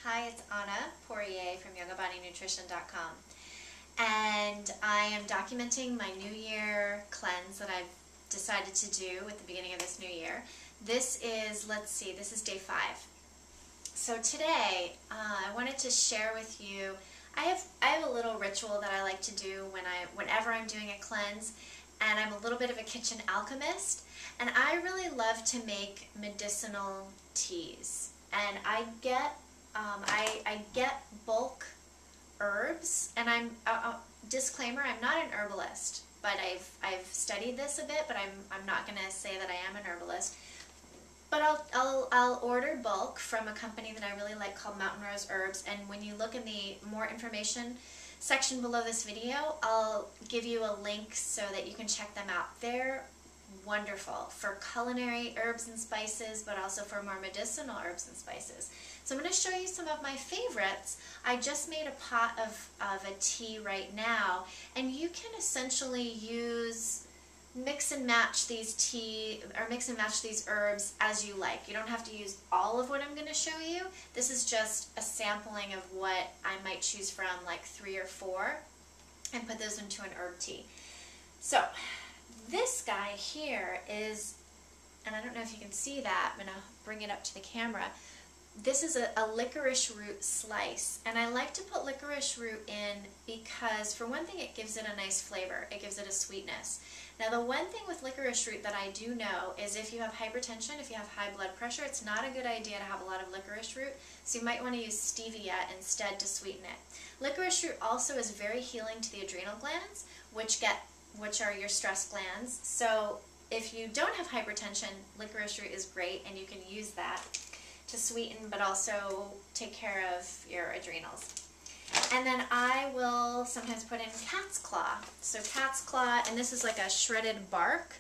Hi, it's Anna Poirier from yogabodynutrition.com, and I am documenting my New Year cleanse that I've decided to do at the beginning of this new year. This is, this is day 5. So today I wanted to share with you, I have a little ritual that I like to do whenever I'm doing a cleanse, and I'm a little bit of a kitchen alchemist, and I really love to make medicinal teas. And I get bulk herbs, and disclaimer, I'm not an herbalist, but I've studied this a bit, but I'm not going to say that I am an herbalist. But I'll order bulk from a company that I really like called Mountain Rose Herbs, and when you look in the more information section below this video, I'll give you a link so that you can check them out. They're wonderful for culinary herbs and spices, but also for more medicinal herbs and spices. So I'm going to show you some of my favorites. I just made a pot of a tea right now, and you can essentially mix and match these herbs as you like. You don't have to use all of what I'm going to show you. This is just a sampling of what I might choose from, like 3 or 4, and put those into an herb tea. So this guy here is, and I don't know if you can see that, I'm going to bring it up to the camera. This is a licorice root slice, and I like to put licorice root in because, for one thing, it gives it a nice flavor. It gives it a sweetness. Now, the one thing with licorice root that I do know is if you have hypertension, if you have high blood pressure, it's not a good idea to have a lot of licorice root, so you might want to use stevia instead to sweeten it. Licorice root also is very healing to the adrenal glands, which are your stress glands. So if you don't have hypertension, licorice root is great, and you can use that to sweeten but also take care of your adrenals. And then I will sometimes put in cat's claw. So cat's claw, and this is like a shredded bark,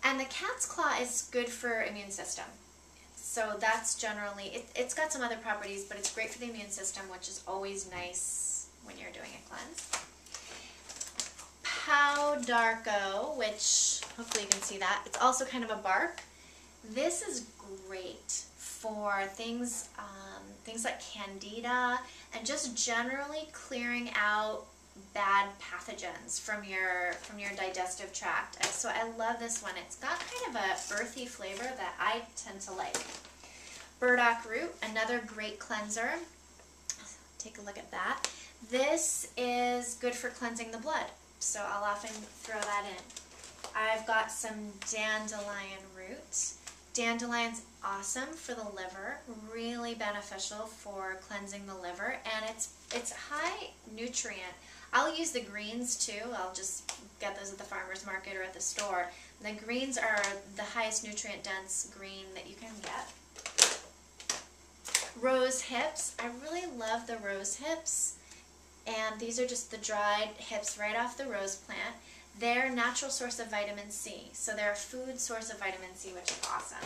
and the cat's claw is good for immune system. So that's generally, it's got some other properties, but it's great for the immune system, which is always nice when you're doing a cleanse. Pau d'Arco, which hopefully you can see that. It's also kind of a bark. This is great for things like candida and just generally clearing out bad pathogens from your digestive tract. So I love this one. It's got kind of a earthy flavor that I tend to like. Burdock root, another great cleanser. Take a look at that. This is good for cleansing the blood, so I'll often throw that in. I've got some dandelion root. Dandelion's awesome for the liver, really beneficial for cleansing the liver, and it's high nutrient. I'll use the greens too. I'll just get those at the farmer's market or at the store. The greens are the highest nutrient dense green that you can get. Rose hips. I really love the rose hips, and these are just the dried hips right off the rose plant. They're a natural source of vitamin C, so they're a food source of vitamin C, which is awesome.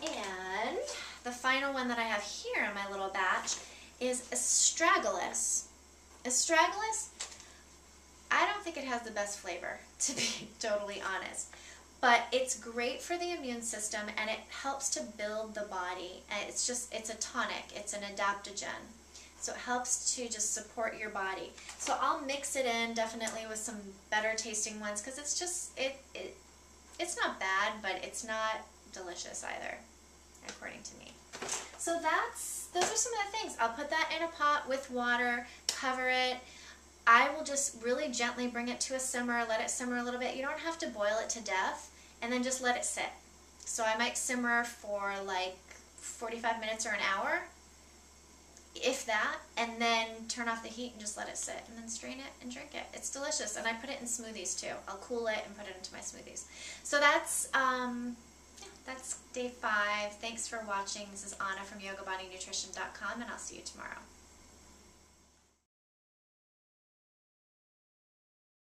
And the final one that I have here in my little batch is astragalus. Astragalus, I don't think it has the best flavor, to be totally honest, but it's great for the immune system, and it helps to build the body. It's a tonic, it's an adaptogen. So it helps to just support your body. So I'll mix it in definitely with some better tasting ones, because it's just, it's not bad, but it's not delicious either, according to me. So those are some of the things. I'll put that in a pot with water, cover it. I will just really gently bring it to a simmer, let it simmer a little bit. You don't have to boil it to death, and then just let it sit. So I might simmer for like 45 minutes or an hour, if that, and then turn off the heat and just let it sit, and then strain it and drink it. It's delicious, and I put it in smoothies too. I'll cool it and put it into my smoothies. So that's day 5. Thanks for watching. This is Anna from yogabodynutrition.com, and I'll see you tomorrow.